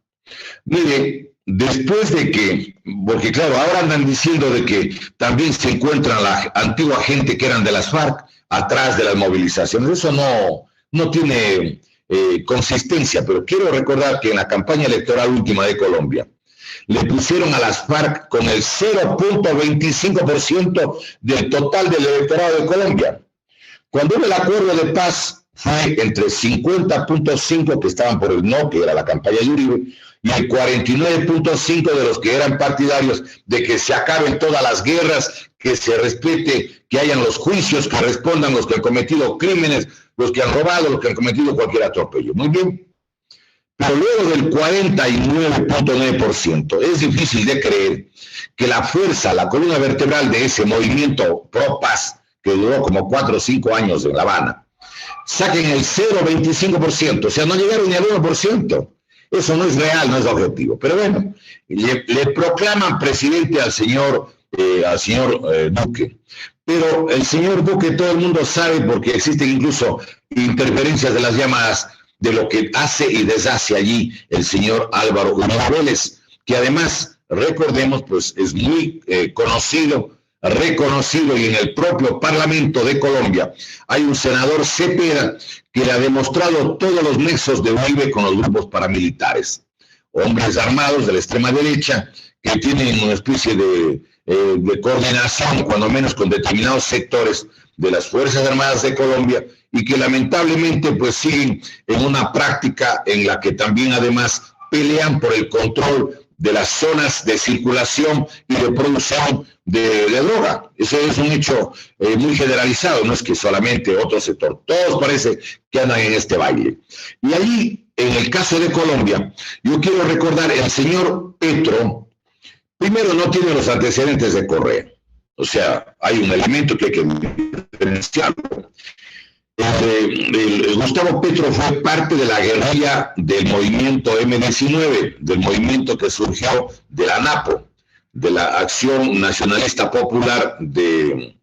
Mire, después de que, porque claro, ahora andan diciendo de que también se encuentra la antigua gente que eran de las FARC atrás de las movilizaciones. Eso no tiene consistencia, pero quiero recordar que en la campaña electoral última de Colombia le pusieron a las FARC con el 0.25% del total del electorado de Colombia. Cuando hubo el acuerdo de paz, fue entre 50.5 que estaban por el no, que era la campaña de Uribe, y el 49.5 de los que eran partidarios de que se acaben todas las guerras, que se respete, que hayan los juicios, que respondan los que han cometido crímenes, los que han robado, los que han cometido cualquier atropello. Muy bien. Pero luego del 49.9%, es difícil de creer que la fuerza, la columna vertebral de ese movimiento pro paz, que duró como 4 o 5 años en La Habana, saquen el 0.25%, o sea, no llegaron ni al 1%. Eso no es real, no es objetivo. Pero bueno, le proclaman presidente al señor Duque. Pero el señor Duque, todo el mundo sabe, porque existen incluso interferencias de las llamadas de lo que hace y deshace allí el señor Álvaro Uribe Vélez, que además, recordemos, pues es muy reconocido, y en el propio Parlamento de Colombia hay un senador Cepeda que le ha demostrado todos los nexos de Uribe con los grupos paramilitares, hombres armados de la extrema derecha que tienen una especie de coordinación, cuando menos con determinados sectores de las Fuerzas Armadas de Colombia, y que lamentablemente pues siguen en una práctica en la que también además pelean por el control de las zonas de circulación y de producción de droga. Eso es un hecho muy generalizado, no es que solamente otro sector, todos parece que andan en este baile. Y allí, en el caso de Colombia, yo quiero recordar, el señor Petro, primero no tiene los antecedentes de Correa, o sea, hay un elemento que hay que diferenciarlo. Gustavo Petro fue parte de la guerrilla del movimiento M-19, del movimiento que surgió de la ANAPO, de la Acción Nacionalista Popular del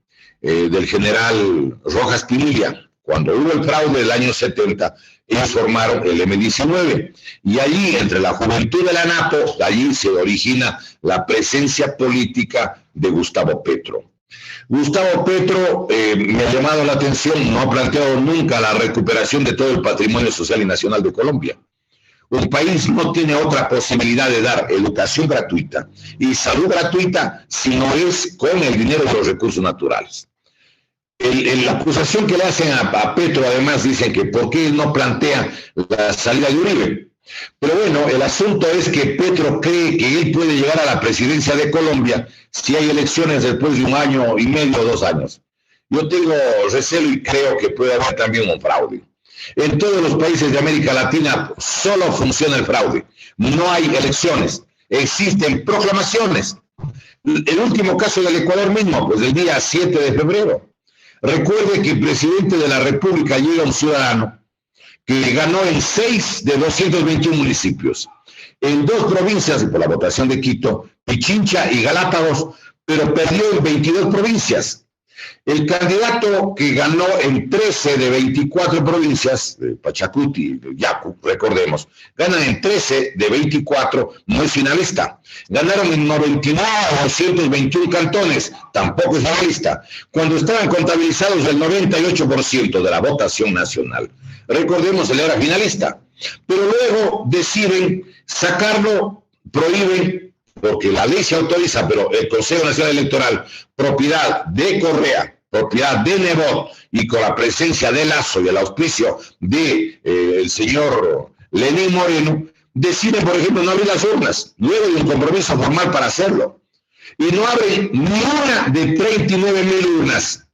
general Rojas Pinilla. Cuando hubo el fraude del año 70, ellos formaron el M-19. Y allí, entre la juventud de la ANAPO, allí se origina la presencia política de Gustavo Petro. Gustavo Petro me ha llamado la atención, no ha planteado nunca la recuperación de todo el patrimonio social y nacional de Colombia. Un país no tiene otra posibilidad de dar educación gratuita y salud gratuita si no es con el dinero de los recursos naturales. La acusación que le hacen a Petro, además, dicen que por qué no plantea la salida de Uribe. Pero bueno, el asunto es que Petro cree que él puede llegar a la presidencia de Colombia si hay elecciones después de 1 año y medio o 2 años. Yo tengo recelo y creo que puede haber también un fraude. En todos los países de América Latina solo funciona el fraude. No hay elecciones, existen proclamaciones. El último caso del Ecuador mismo, pues el día 7 de febrero. Recuerde que el presidente de la República llega un ciudadano que ganó en 6 de 221 municipios, en 2 provincias, y por la votación de Quito, Pichincha y Galápagos, pero perdió en 22 provincias. El candidato que ganó en 13 de 24 provincias, Pachacuti, Yacu, recordemos, ganan en 13 de 24, no es finalista. Ganaron en 99 de 221 cantones, tampoco es finalista, cuando estaban contabilizados el 98% de la votación nacional. Recordemos, él era finalista, pero luego deciden sacarlo, prohíben, porque la ley se autoriza, pero el Consejo Nacional Electoral, propiedad de Correa, propiedad de Nebot, y con la presencia de Lazo y el auspicio de el señor Lenín Moreno, deciden, por ejemplo, no abrir las urnas, luego de un compromiso formal para hacerlo. Y no abren ni una de 39,000 urnas.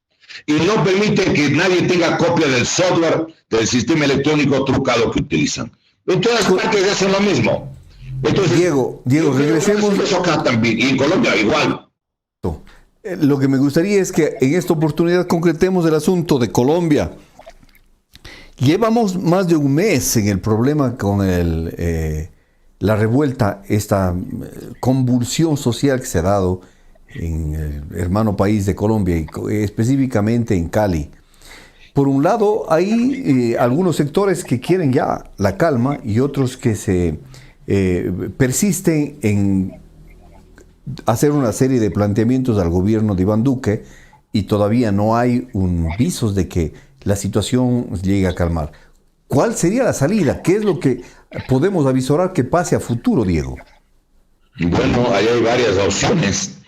Y no permiten que nadie tenga copia del software del sistema electrónico trucado que utilizan. En todas partes hacen lo mismo. Entonces, Diego, regresemos. Eso acá también, y en Colombia igual. Lo que me gustaría es que en esta oportunidad concretemos el asunto de Colombia. Llevamos más de un mes en el problema con la revuelta, esta convulsión social que se ha dado en el hermano país de Colombia, y específicamente en Cali. Por un lado, hay algunos sectores que quieren ya la calma y otros que se persisten en hacer una serie de planteamientos al gobierno de Iván Duque, y todavía no hay visos de que la situación llegue a calmar. ¿Cuál sería la salida? ¿Qué es lo que podemos avisorar que pase a futuro, Diego? Bueno, ahí hay varias opciones.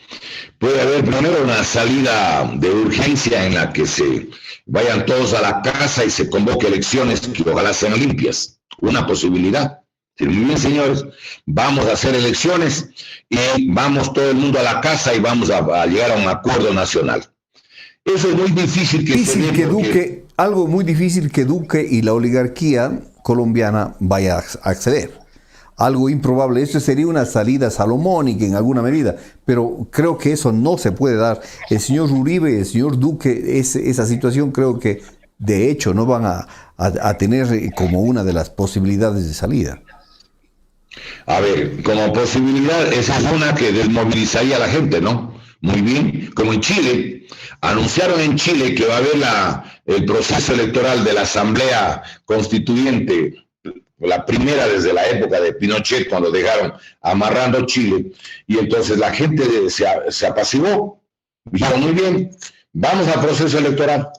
Puede haber primero una salida de urgencia en la que se vayan todos a la casa y se convoque elecciones que ojalá sean limpias. Una posibilidad. Muy bien, señores, vamos a hacer elecciones y vamos todo el mundo a la casa y vamos a llegar a un acuerdo nacional. Eso es muy difícil algo muy difícil que Duque y la oligarquía colombiana vaya a acceder. Algo improbable. Esto sería una salida salomónica en alguna medida, pero creo que eso no se puede dar. El señor Uribe, el señor Duque, esa situación creo que de hecho no van a tener como una de las posibilidades de salida. A ver, como posibilidad, esa es una que desmovilizaría a la gente, ¿no? Muy bien, como en Chile, anunciaron en Chile que va a haber el proceso electoral de la Asamblea Constituyente, la primera desde la época de Pinochet, cuando dejaron amarrando Chile, y entonces la gente se apaciguó, dijeron, muy bien, vamos al proceso electoral,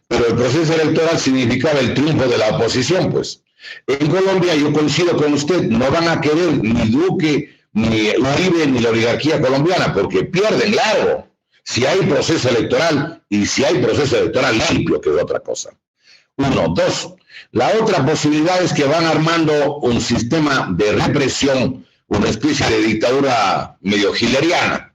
pero el proceso electoral significaba el triunfo de la oposición, pues. En Colombia, yo coincido con usted, no van a querer ni Duque, ni Uribe, ni la oligarquía colombiana, porque pierden largo si hay proceso electoral y si hay proceso electoral limpio, que es otra cosa. 1, 2. La otra posibilidad es que van armando un sistema de represión una especie de dictadura medio hitleriana.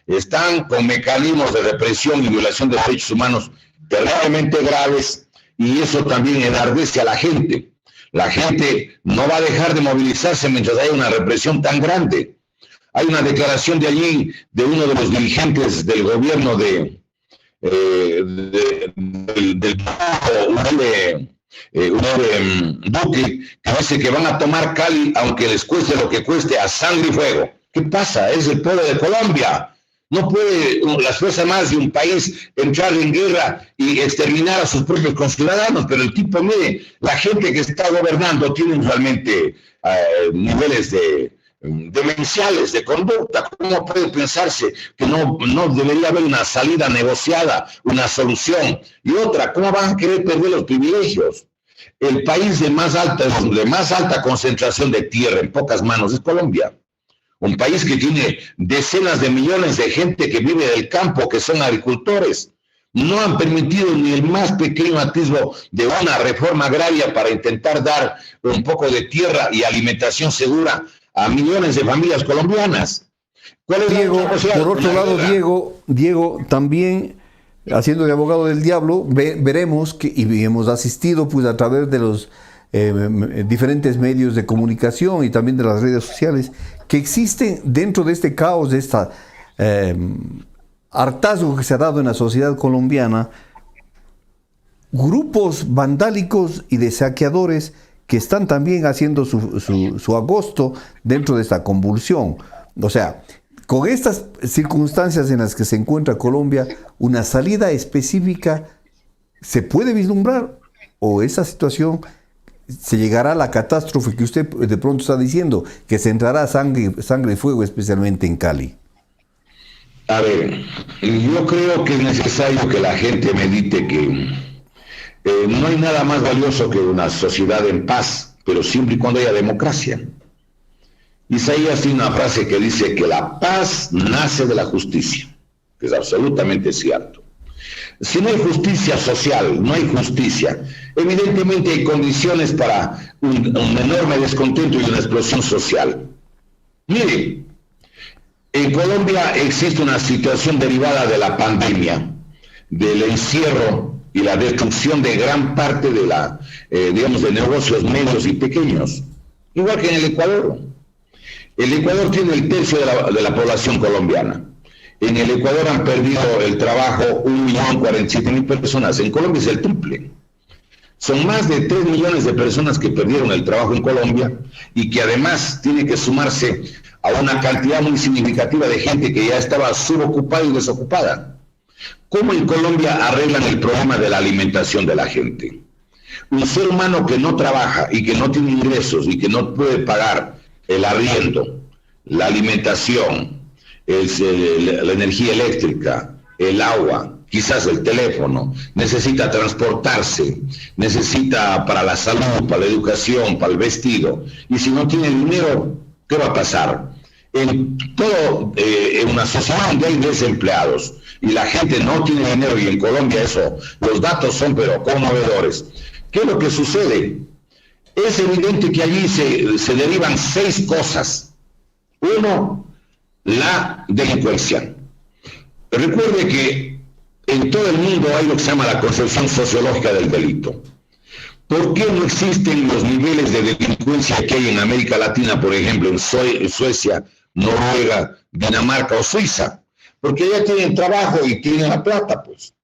Están con mecanismos de represión y violación de derechos humanos terriblemente graves, y eso también enardece a la gente. La gente no va a dejar de movilizarse mientras haya una represión tan grande. Hay una declaración de allí de uno de los dirigentes del gobierno del Duque, que dice que van a tomar Cali aunque les cueste lo que cueste, a sangre y fuego. ¿Qué pasa? Es el pueblo de Colombia. No puede las Fuerzas Armadas de un país entrar en guerra y exterminar a sus propios conciudadanos, pero el tipo, mire, la gente que está gobernando tiene realmente niveles demenciales de conducta. ¿Cómo puede pensarse que no debería haber una salida negociada, una solución? Y otra, ¿cómo van a querer perder los privilegios? El país de más alta concentración de tierra en pocas manos es Colombia. Un país que tiene decenas de millones de gente que vive del campo, que son agricultores. No han permitido ni el más pequeño atisbo de una reforma agraria para intentar dar un poco de tierra y alimentación segura a millones de familias colombianas. ¿Cuál es Diego, por otro lado, Diego, también haciendo de abogado del diablo, veremos que, y hemos asistido pues a través de los diferentes medios de comunicación y también de las redes sociales, que existen dentro de este caos, de esta hartazgo que se ha dado en la sociedad colombiana, grupos vandálicos y de saqueadores que están también haciendo su agosto dentro de esta convulsión. O sea, con estas circunstancias en las que se encuentra Colombia, ¿una salida específica se puede vislumbrar? ¿O esa situación se llegará a la catástrofe que usted de pronto está diciendo, que se entrará sangre y fuego, especialmente en Cali? A ver, yo creo que es necesario que la gente medite que no hay nada más valioso que una sociedad en paz, pero siempre y cuando haya democracia. Isaías tiene una frase que dice que la paz nace de la justicia, que es absolutamente cierto. Si no hay justicia social, no hay justicia, evidentemente hay condiciones para un enorme descontento y una explosión social. Mire, en Colombia existe una situación derivada de la pandemia, del encierro y la destrucción de gran parte de de negocios medios y pequeños, igual que en el Ecuador. El Ecuador tiene el tercio de la población colombiana. En el Ecuador han perdido el trabajo 1.047.000 personas. En Colombia es el triple. Son más de 3 millones de personas que perdieron el trabajo en Colombia y que además tiene que sumarse a una cantidad muy significativa de gente que ya estaba subocupada y desocupada. ¿Cómo en Colombia arreglan el problema de la alimentación de la gente? Un ser humano que no trabaja y que no tiene ingresos y que no puede pagar el arriendo, la alimentación, la energía eléctrica, el agua, quizás el teléfono, necesita transportarse, necesita para la salud, para la educación, para el vestido, y si no tiene dinero, ¿qué va a pasar? En una sociedad donde hay desempleados y la gente no tiene dinero, y en Colombia los datos son pero conmovedores. ¿Qué es lo que sucede? Es evidente que allí se derivan 6 cosas. Uno, la delincuencia. Recuerde que en todo el mundo hay lo que se llama la concepción sociológica del delito. ¿Por qué no existen los niveles de delincuencia que hay en América Latina, por ejemplo, en Suecia, Noruega, Dinamarca o Suiza? Porque ya tienen trabajo y tienen la plata, pues.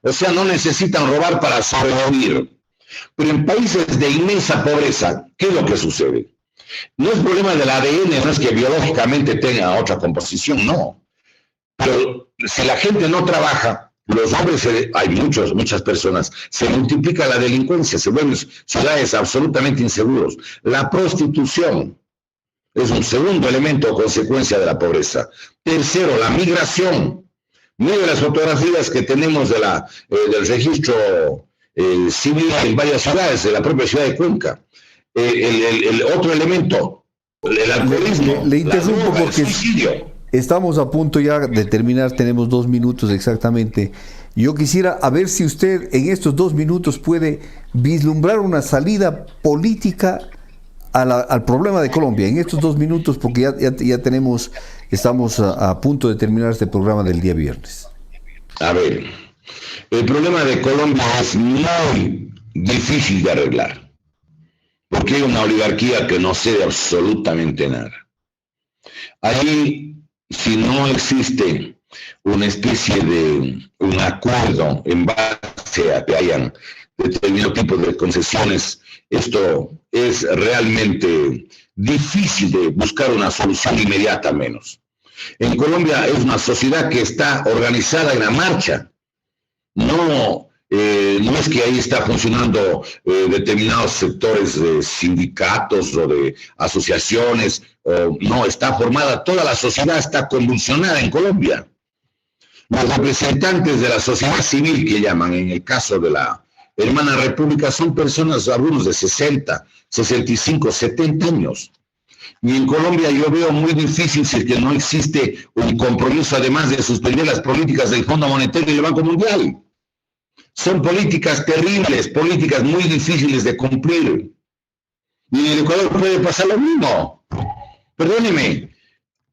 O sea, no necesitan robar para sobrevivir. Pero en países de inmensa pobreza, ¿qué es lo que sucede? No es problema del ADN, no es que biológicamente tenga otra composición, no. Pero si la gente no trabaja, los hombres, hay muchas personas, se multiplica la delincuencia, se vuelven ciudades absolutamente inseguros. La prostitución es un segundo elemento o consecuencia de la pobreza. Tercero, la migración. Mire las fotografías que tenemos del registro civil en varias ciudades, de la propia ciudad de Cuenca. El otro elemento, el alcoholismo, le interrumpo droga, porque el suicidio. Estamos a punto ya de terminar, tenemos 2 minutos exactamente. Yo quisiera a ver si usted en estos 2 minutos puede vislumbrar una salida política al problema de Colombia en estos 2 minutos, porque ya estamos a punto de terminar este programa del día viernes. A ver, el problema de Colombia es muy difícil de arreglar, porque hay una oligarquía que no cede absolutamente nada. Ahí, si no existe una especie de un acuerdo en base a que hayan determinado tipo de concesiones, esto es realmente difícil de buscar una solución inmediata menos. En Colombia es una sociedad que está organizada en la marcha. No es que ahí está funcionando determinados sectores de sindicatos o de asociaciones, no, está formada, toda la sociedad está convulsionada en Colombia. Los representantes de la sociedad civil que llaman, en el caso de la Hermana República, son personas, algunos de 60, 65, 70 años. Y en Colombia yo veo muy difícil si es que no existe un compromiso, además de suspender las políticas del Fondo Monetario y del Banco Mundial. Son políticas terribles, políticas muy difíciles de cumplir. Y en el Ecuador puede pasar lo mismo. Perdóneme,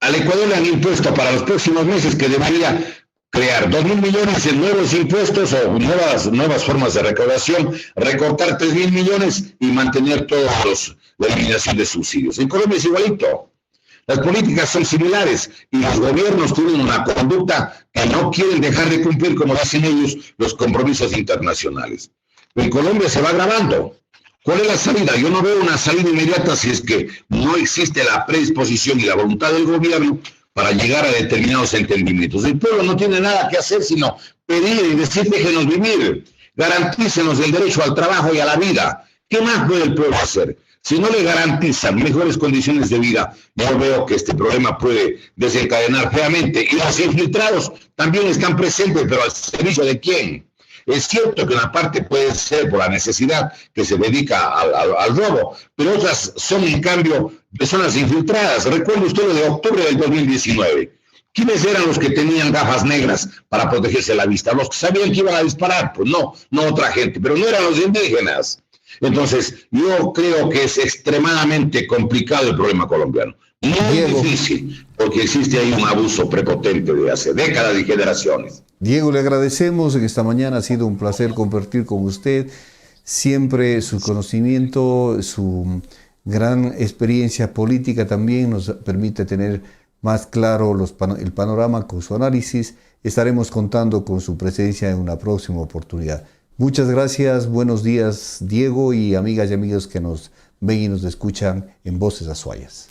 al Ecuador le han impuesto para los próximos meses que debería crear 2.000 millones en nuevos impuestos o nuevas formas de recaudación, recortar 3.000 millones y mantener todos la eliminación de subsidios. En Colombia es igualito. Las políticas son similares y los gobiernos tienen una conducta que no quieren dejar de cumplir, como dicen ellos, los compromisos internacionales. En Colombia se va agravando. ¿Cuál es la salida? Yo no veo una salida inmediata si es que no existe la predisposición y la voluntad del gobierno para llegar a determinados entendimientos. El pueblo no tiene nada que hacer sino pedir y decir: déjenos vivir, garantícenos el derecho al trabajo y a la vida. ¿Qué más puede el pueblo hacer? Si no le garantizan mejores condiciones de vida, yo veo que este problema puede desencadenar feamente. Y los infiltrados también están presentes, pero ¿al servicio de quién? Es cierto que una parte puede ser por la necesidad que se dedica al robo, pero otras son, en cambio, personas infiltradas. Recuerda usted lo de octubre del 2019. ¿Quiénes eran los que tenían gafas negras para protegerse la vista? ¿Los que sabían que iban a disparar? Pues no otra gente, pero no eran los indígenas. Entonces, yo creo que es extremadamente complicado el problema colombiano. Muy difícil, porque existe ahí un abuso prepotente de hace décadas y generaciones. Diego, le agradecemos en esta mañana, ha sido un placer compartir con usted siempre su conocimiento, su gran experiencia política también nos permite tener más claro el panorama con su análisis. Estaremos contando con su presencia en una próxima oportunidad. Muchas gracias, buenos días Diego y amigas y amigos que nos ven y nos escuchan en Voces Azuayas.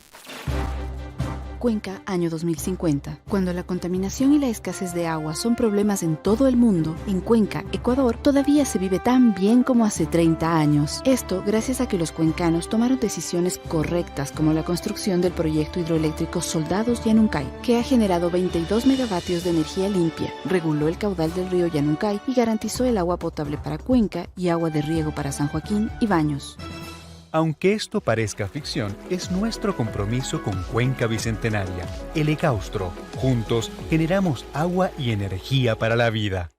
Cuenca, año 2050. Cuando la contaminación y la escasez de agua son problemas en todo el mundo, en Cuenca, Ecuador, todavía se vive tan bien como hace 30 años. Esto gracias a que los cuencanos tomaron decisiones correctas, como la construcción del proyecto hidroeléctrico Soldados Yanuncay, que ha generado 22 megavatios de energía limpia, reguló el caudal del río Yanuncay y garantizó el agua potable para Cuenca y agua de riego para San Joaquín y Baños. Aunque esto parezca ficción, es nuestro compromiso con Cuenca Bicentenaria, el Ecaustro. Juntos generamos agua y energía para la vida.